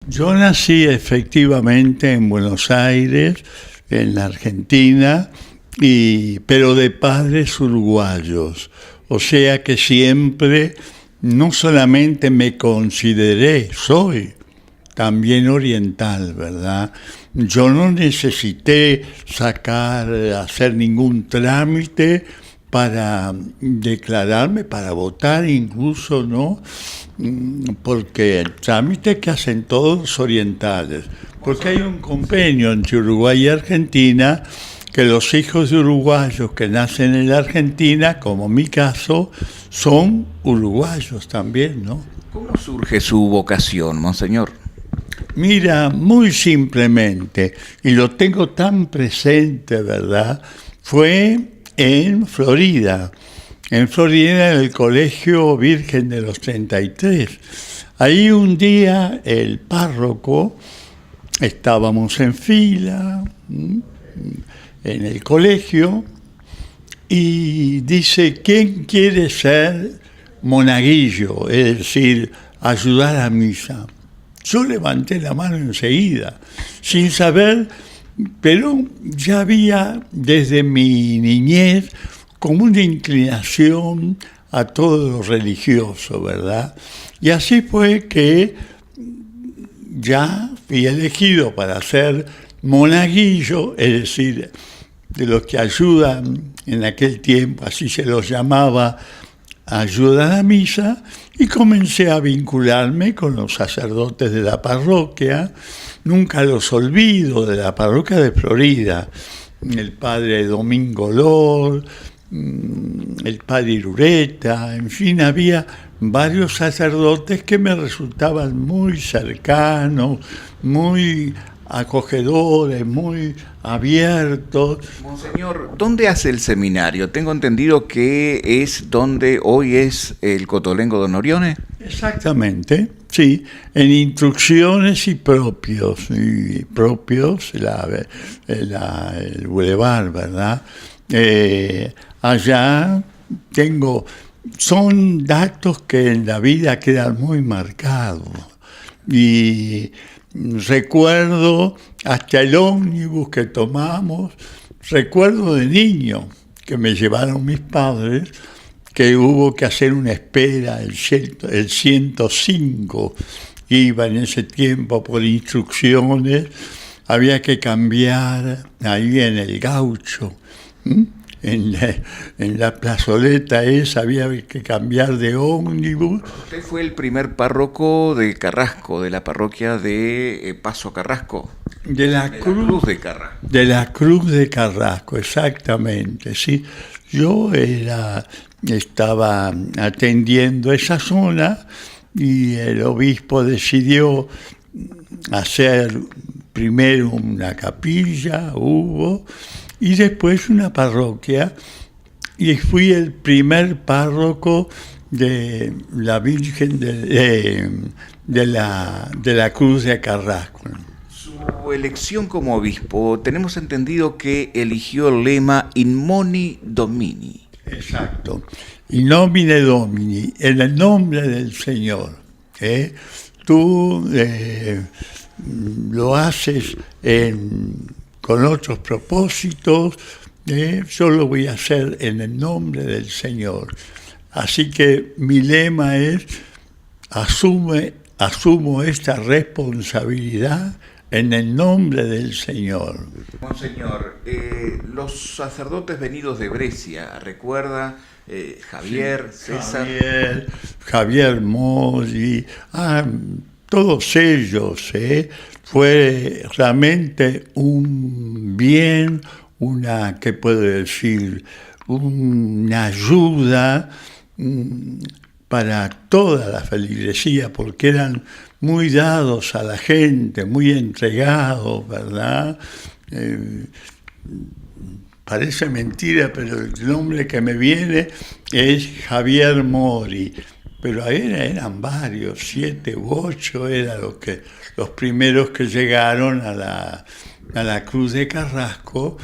Yo nací efectivamente en Buenos Aires, en la Argentina, pero de padres uruguayos. O sea que siempre, no solamente me consideré, soy también oriental, ¿verdad? Yo no necesité hacer ningún trámite para declararme, para votar incluso, ¿no? Porque el trámite que hacen todos los orientales, porque hay un convenio entre Uruguay y Argentina que los hijos de uruguayos que nacen en la Argentina, como mi caso, son uruguayos también, ¿no? ¿Cómo surge su vocación, monseñor? Mira, muy simplemente, y lo tengo tan presente, ¿verdad? Fue en Florida, en el Colegio Virgen de los 33. Ahí un día el párroco, estábamos en fila en el colegio, y dice, ¿quién quiere ser monaguillo? Es decir, ayudar a misa. Yo levanté la mano enseguida, sin saber, pero ya había desde mi niñez como una inclinación a todo lo religioso, ¿verdad? Y así fue que ya fui elegido para ser monaguillo, es decir, de los que ayudan en aquel tiempo, así se los llamaba, ayudan a misa, y comencé a vincularme con los sacerdotes de la parroquia. Nunca los olvido, de la parroquia de Florida, el padre Domingo Lor, el padre Irureta, en fin, había varios sacerdotes que me resultaban muy cercanos, muy acogedores, muy abiertos. Monseñor, ¿dónde hace el seminario? Tengo entendido que es donde hoy es el Cotolengo Don Orione. Exactamente, sí, en instrucciones y propios, el bulevar, ¿verdad? Allá son datos que en la vida quedan muy marcados. Y recuerdo hasta el ómnibus que tomamos, recuerdo de niño que me llevaron mis padres, que hubo que hacer una espera, el 105, iba en ese tiempo por instrucciones, había que cambiar ahí en el Gaucho, en la plazoleta esa había que cambiar de ómnibus. Usted fue el primer párroco de Carrasco, de la parroquia de Paso Carrasco. De la Cruz de Carrasco. De la Cruz de Carrasco, exactamente, sí. Yo estaba atendiendo esa zona y el obispo decidió hacer primero una capilla, y después una parroquia, y fui el primer párroco de la Virgen de la Cruz de Carrasco. Su elección como obispo, tenemos entendido que eligió el lema In Moni Domini. Exacto. In nomine Domini, en el nombre del Señor. Tú lo haces con otros propósitos, yo lo voy a hacer en el nombre del Señor. Así que mi lema es, asumo esta responsabilidad en el nombre del Señor. Monseñor, los sacerdotes venidos de Brescia, ¿recuerda? Javier, sí, César. Javier Mori, todos ellos, fue realmente un bien, ¿qué puedo decir? Una ayuda para toda la feligresía, porque eran muy dados a la gente, muy entregados, ¿verdad? Parece mentira, pero el nombre que me viene es Javier Mori, pero eran varios, 7 u 8 eran los primeros que llegaron a la Cruz de Carrasco,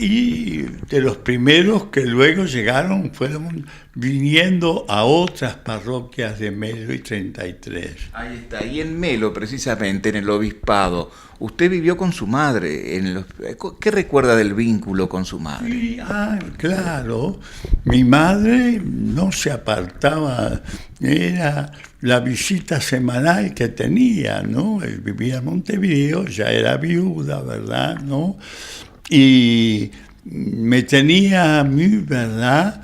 y de los primeros que luego llegaron, fueron viniendo a otras parroquias de Melo y 33. Ahí está, y en Melo, precisamente, en el obispado, usted vivió con su madre. ¿Qué recuerda del vínculo con su madre? Sí, claro, mi madre no se apartaba, era la visita semanal que tenía, ¿no? Él vivía en Montevideo, ya era viuda, ¿verdad? ¿No? Y me tenía a mí, ¿verdad?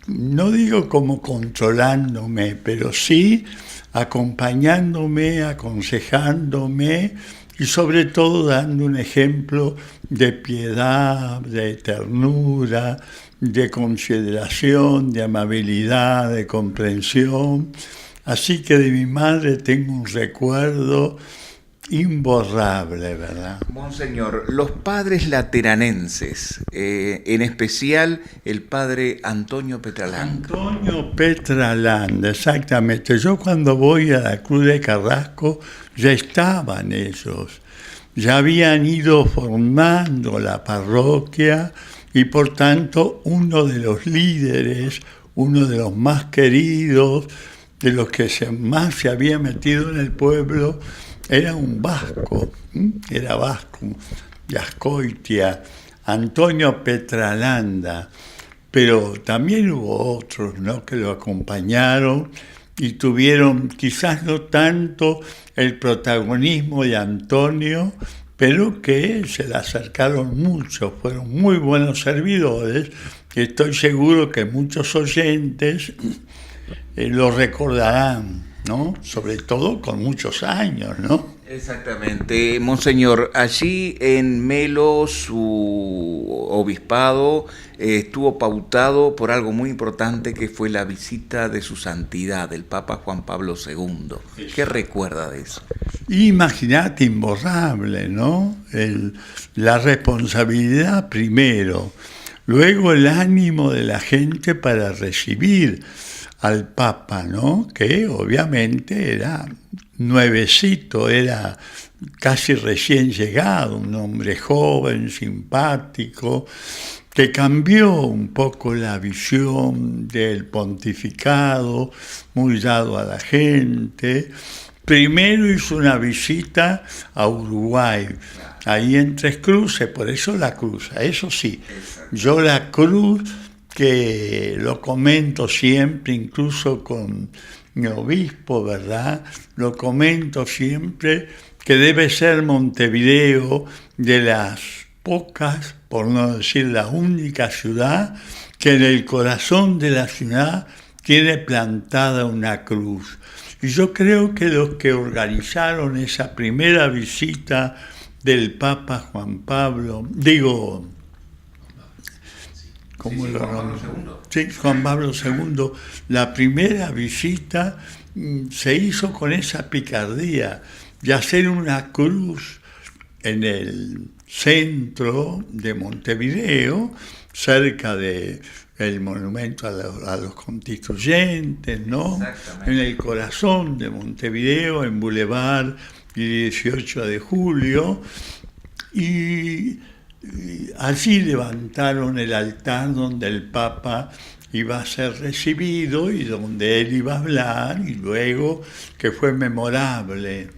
No digo como controlándome, pero sí acompañándome, aconsejándome y sobre todo dando un ejemplo de piedad, de ternura, de consideración, de amabilidad, de comprensión. Así que de mi madre tengo un recuerdo imborrable, ¿verdad? Monseñor, los padres lateranenses, en especial el padre Antonio Petralán. Antonio Petralán, exactamente. Yo cuando voy a la Cruz de Carrasco ya estaban ellos, ya habían ido formando la parroquia y por tanto uno de los líderes, uno de los más queridos, de los que más se había metido en el pueblo, era un vasco, era vasco, de Azcoitia, Antonio Petralanda, pero también hubo otros, ¿no?, que lo acompañaron y tuvieron quizás no tanto el protagonismo de Antonio, pero que se le acercaron mucho, fueron muy buenos servidores, y estoy seguro que muchos oyentes lo recordarán, ¿no? Sobre todo con muchos años, ¿no? Exactamente. Monseñor, allí en Melo su obispado estuvo pautado por algo muy importante que fue la visita de su santidad, el Papa Juan Pablo II. ¿Qué recuerda de eso? Imagínate, imborrable, ¿no? La responsabilidad primero, luego el ánimo de la gente para recibir al Papa, ¿no? Que obviamente era nuevecito, era casi recién llegado, un hombre joven, simpático, que cambió un poco la visión del pontificado, muy dado a la gente. Primero hizo una visita a Uruguay, ahí en Tres Cruces, por eso la cruz, eso sí, yo la cruz, que lo comento siempre, incluso con mi obispo, ¿verdad? Lo comento siempre, que debe ser Montevideo de las pocas, por no decir la única ciudad, que en el corazón de la ciudad tiene plantada una cruz. Y yo creo que los que organizaron esa primera visita del Papa Juan Pablo, Juan Pablo II, la primera visita se hizo con esa picardía de hacer una cruz en el centro de Montevideo, cerca del monumento a los constituyentes, ¿no? En el corazón de Montevideo, en Boulevard y 18 de Julio, y allí levantaron el altar donde el Papa iba a ser recibido y donde él iba a hablar, y luego que fue memorable.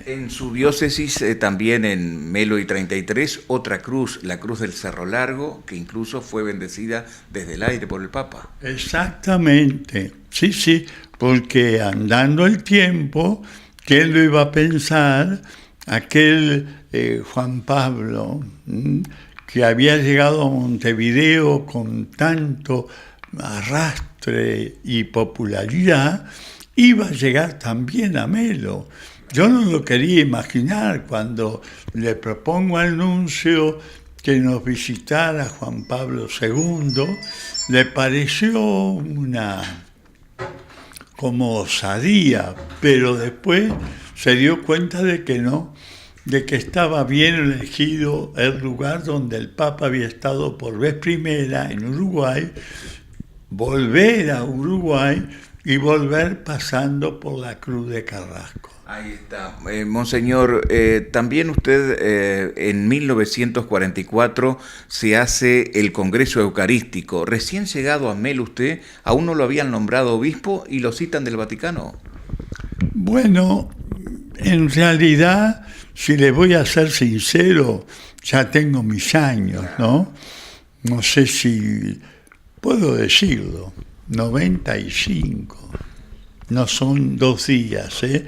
En su diócesis, también en Melo y 33, otra cruz, la cruz del Cerro Largo, que incluso fue bendecida desde el aire por el Papa. Exactamente, sí, porque andando el tiempo, ¿quién lo iba a pensar? Aquel Juan Pablo, que había llegado a Montevideo con tanto arrastre y popularidad, iba a llegar también a Melo. Yo no lo quería imaginar cuando le propongo al nuncio que nos visitara Juan Pablo II, le pareció una como osadía, pero después se dio cuenta de que no, de que estaba bien elegido el lugar donde el Papa había estado por vez primera en Uruguay, volver a Uruguay y volver pasando por la Cruz de Carrasco. Ahí está. Monseñor, también usted en 1944 se hace el Congreso Eucarístico. Recién llegado a Melo usted, aún no lo habían nombrado obispo y lo citan del Vaticano. Bueno, en realidad, si le voy a ser sincero, ya tengo mis años, ¿no? No sé si puedo decirlo, 95. No son 2 días, ¿eh?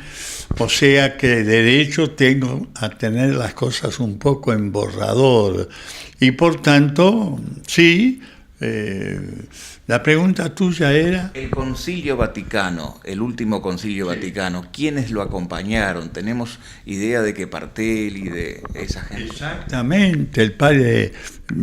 O sea que de derecho tengo a tener las cosas un poco en borrador. Y por tanto, sí, la pregunta tuya era... El Concilio Vaticano, el último Concilio Vaticano, ¿quiénes lo acompañaron? ¿Tenemos idea de que Partelli, de esa gente? Exactamente, el padre,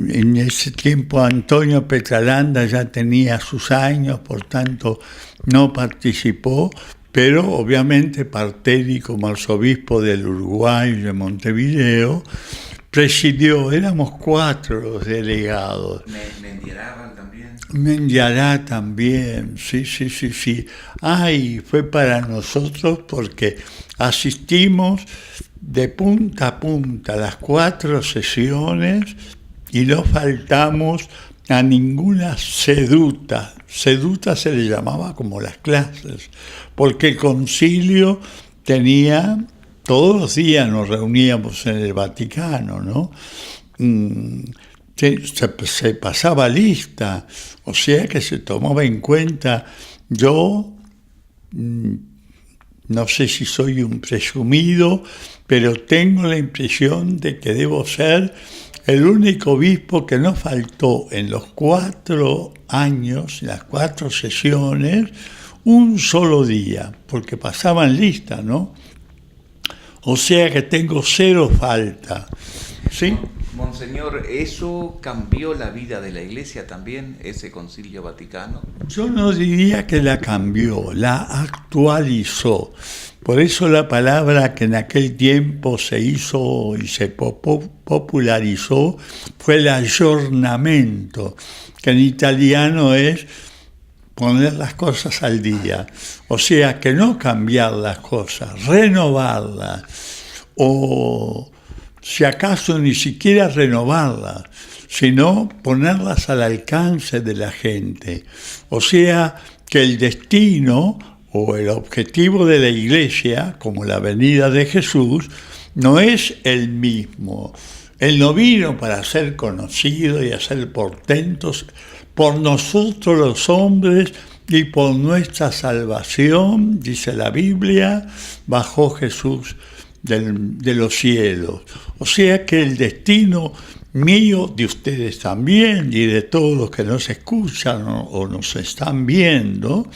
en ese tiempo Antonio Petralanda ya tenía sus años, por tanto no participó, pero obviamente Partelli como arzobispo del Uruguay y de Montevideo presidió, éramos 4 los delegados. ¿Mendiarábal también? Mendiará también, sí. Ay, fue para nosotros porque asistimos de punta a punta a las 4 sesiones y no faltamos a ninguna seduta. Seduta se le llamaba como las clases, porque el concilio tenía, todos los días nos reuníamos en el Vaticano, ¿no? Se pasaba lista, o sea que se tomaba en cuenta. Yo no sé si soy un presumido, pero tengo la impresión de que debo ser el único obispo que no faltó en los 4 años, en las 4 sesiones, un solo día, porque pasaban lista, ¿no? O sea que tengo 0 falta, ¿sí? Monseñor, ¿eso cambió la vida de la Iglesia también, ese Concilio Vaticano? Yo no diría que la cambió, la actualizó. Por eso la palabra que en aquel tiempo se hizo y se popularizó fue el aggiornamento, que en italiano es poner las cosas al día. O sea, que no cambiar las cosas, renovarlas, o si acaso ni siquiera renovarlas, sino ponerlas al alcance de la gente. O sea, que el destino o el objetivo de la Iglesia, como la venida de Jesús, no es el mismo. Él no vino para ser conocido y hacer portentos. Por nosotros los hombres y por nuestra salvación, dice la Biblia, bajó Jesús de los cielos. O sea que el destino mío, de ustedes también, y de todos los que nos escuchan o nos están viendo,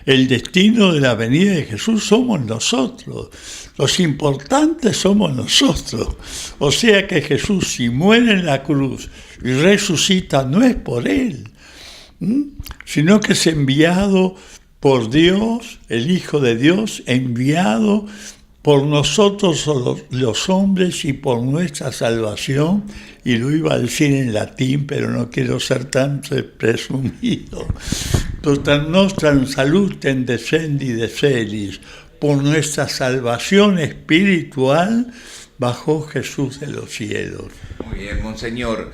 el destino de la venida de Jesús somos nosotros. Los importantes somos nosotros. O sea que Jesús, si muere en la cruz y resucita, no es por Él, sino que es enviado por Dios, el Hijo de Dios, enviado por nosotros los hombres y por nuestra salvación, y lo iba a decir en latín, pero no quiero ser tan presumido. Total nostra salutem descendi de celis, por nuestra salvación espiritual bajó Jesús de los cielos. Muy bien, Monseñor.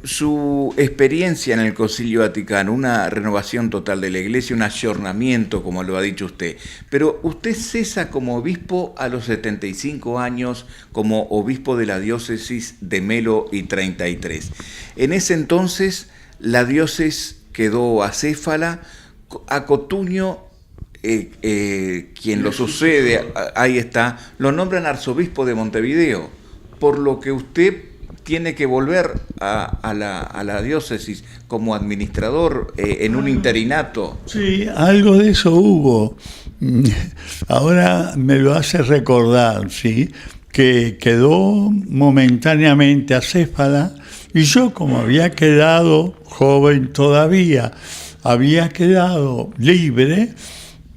Su experiencia en el Concilio Vaticano, una renovación total de la Iglesia, un ayornamiento, como lo ha dicho usted. Pero usted cesa como obispo a los 75 años, como obispo de la diócesis de Melo y 33. En ese entonces, la diócesis quedó acéfala. A Cotuño, quien lo sucede, ahí está, lo nombran arzobispo de Montevideo, por lo que usted tiene que volver a la diócesis como administrador en un interinato. Sí, algo de eso hubo. Ahora me lo hace recordar, ¿sí? Que quedó momentáneamente acéfala, y yo, como había quedado joven todavía, había quedado libre,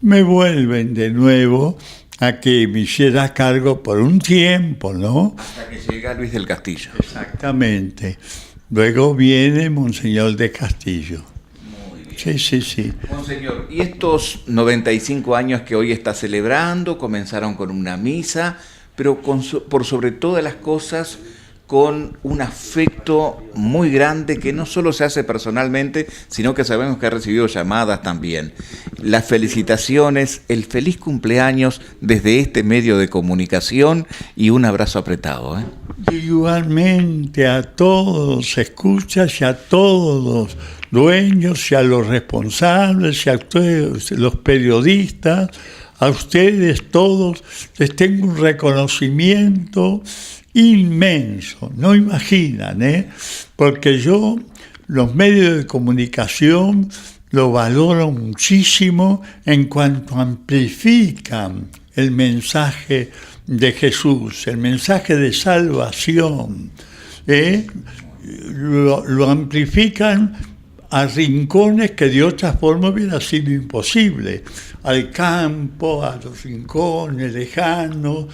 me vuelven de nuevo a que me hiciera cargo por un tiempo, ¿no? Hasta que llega Luis del Castillo. Exactamente. Luego viene Monseñor de Castillo. Muy bien. Sí, sí, sí. Monseñor, y estos 95 años que hoy está celebrando, comenzaron con una misa, pero por sobre todas las cosas, con un afecto muy grande que no solo se hace personalmente, sino que sabemos que ha recibido llamadas también. Las felicitaciones, el feliz cumpleaños desde este medio de comunicación y un abrazo apretado, ¿eh? Igualmente a todos los escuchas y a todos los dueños y a los responsables y a ustedes, los periodistas, a ustedes todos, les tengo un reconocimiento inmenso, no imaginan, porque yo los medios de comunicación lo valoro muchísimo en cuanto amplifican el mensaje de Jesús, el mensaje de salvación, lo amplifican a rincones que de otra forma hubiera sido imposible, al campo, a los rincones lejanos.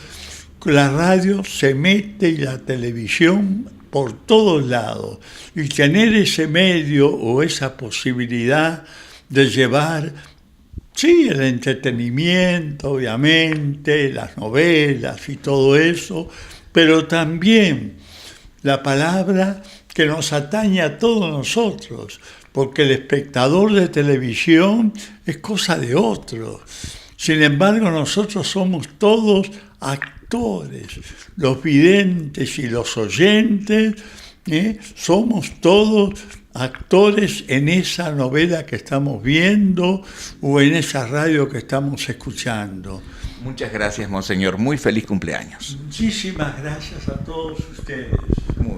La radio se mete y la televisión por todos lados, y tener ese medio o esa posibilidad de llevar, sí, el entretenimiento, obviamente, las novelas y todo eso, pero también la palabra que nos atañe a todos nosotros, porque el espectador de televisión es cosa de otro. Sin embargo, nosotros somos todos actores, los videntes y los oyentes, somos todos actores en esa novela que estamos viendo o en esa radio que estamos escuchando. Muchas gracias, Monseñor. Muy feliz cumpleaños. Muchísimas gracias a todos ustedes. Muy bien.